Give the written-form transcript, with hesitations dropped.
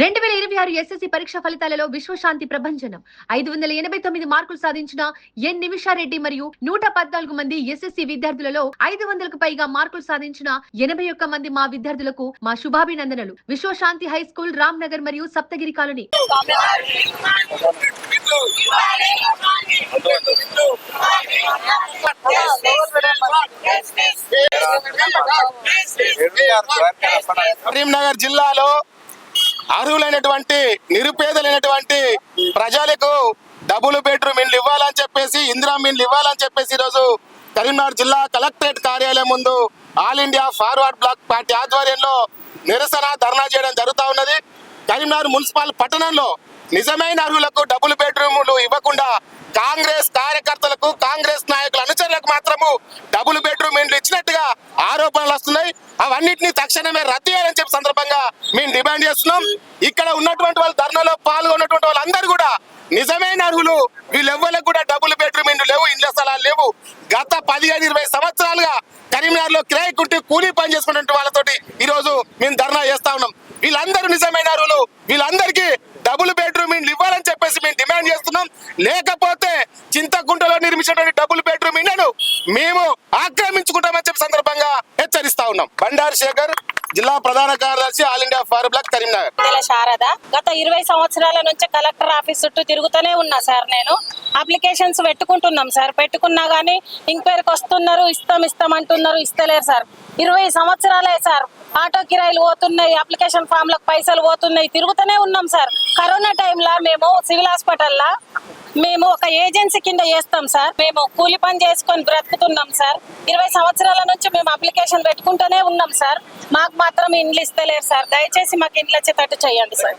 2026 SSC పరీక్ష ఫలితాలలో విశ్వశాంతి ప్రభంజనం 589 మార్కులు సాధించిన ఎన్ నిమిషారెడ్డి మరియు 114 మంది ఎస్ఎస్సి విద్యార్థులలో 500కు పైగా మార్కులు సాధించిన 81 మంది మా విద్యార్థులకు మా శుభాభినందనలు. విశ్వశాంతి హై స్కూల్, రామ్ నగర్ మరియు సప్తగిరి కాలనీ. కరీంనగర్ జిల్లాలో అర్హులైనటువంటి నిరుపేదలైనటువంటి ప్రజలకు డబుల్ బెడ్రూమ్ ఇండ్లు ఇవ్వాలని చెప్పేసి, ఇందిరా ఇండ్లు ఇవ్వాలని చెప్పేసి ఈరోజు కరీంనగర్ జిల్లా కలెక్టరేట్ కార్యాలయం ముందు All India Forward Bloc party ఆధ్వర్యంలో నిరసన ధర్నా చేయడం జరుగుతూ ఉన్నది. కరీంనగర్ మున్సిపల్ పట్టణంలో నిజమైన అర్హులకు డబుల్ బెడ్రూములు ఇవ్వకుండా కాంగ్రెస్ కార్యకర్తలకు, కాంగ్రెస్ నాయకుల అనుచరులకు మాత్రము డబుల్ బెడ్రూమ్ ఇండ్లు ఇచ్చినట్టుగా ఆరోపణలు వస్తున్నాయి. అవన్నింటినీ తక్షణమే రద్దు చేయాలని చెప్పి సందర్భంగా మేము డిమాండ్ చేస్తున్నాం. ఇక్కడ ఉన్నటువంటి వాళ్ళు, ధర్నాలో పాల్గొన్నటువంటి వాళ్ళందరూ కూడా నిజమైన అర్హులు. వీళ్ళెవ్వరికి కూడా డబుల్ బెడ్రూమ్ ఇండ్లు లేవు, ఇండ్ల స్థలాలు లేవు. గత 15-20 సంవత్సరాలుగా కరీంనగర్ లో కిరాయి కుంటూ కూలీ పని చేసుకున్నటువంటి వాళ్ళతోటి ఈ రోజు మేము ధర్నా చేస్తా ఉన్నాం. వీళ్ళందరూ నిజమైన అర్హులు. వీళ్ళందరికీ డబుల్ బెడ్రూమ్ ఇండ్లు ఇవ్వాలని చెప్పేసి మేము డిమాండ్ చేస్తున్నాం. లేకపోతే చింతకుంటలో నిర్మించినటువంటి డబుల్ బెడ్రూమ్ ఇండ్లను మేము ఆక్రమించుకుంటామని చెప్పి సందర్భంగా హెచ్చరిస్తా ఉన్నాం. బండారు శేఖర్, జిల్లా ప్రధాన కార్యదర్శి, All India Forward Bloc, Karimnagar. Sharada, గత 20 సంవత్సరాల నుంచి కలెక్టర్ ఆఫీస్ చుట్టూ తిరుగుతూనే ఉన్నా సార్. నేను అప్లికేషన్స్ పెట్టుకుంటున్నాం సార్. పెట్టుకున్నా గానీ ఇంక్వైరీకి వస్తున్నారు, ఇస్తాం అంటున్నారు, ఇస్తలేరు సార్. 20 సంవత్సరాలే సార్. ఆటో కిరాయిలు పోతున్నాయి, అప్లికేషన్ ఫామ్ లకు పైసలు పోతున్నాయి, తిరుగుతూనే ఉన్నాం సార్. కరోనా టైంలో మేము సివిల్ హాస్పిటల్లో మేము ఒక ఏజెన్సీ కింద చేస్తాం సార్. మేము కూలి పని చేసుకొని బ్రతుకుతున్నాం సార్. 20 సంవత్సరాల నుంచి మేము అప్లికేషన్ పెట్టుకుంటూనే ఉన్నాం సార్. మాకు మాత్రం ఇండ్లు ఇస్తలేరు సార్. దయచేసి మాకు ఇండ్లు వచ్చేటట్టు చేయండి సార్.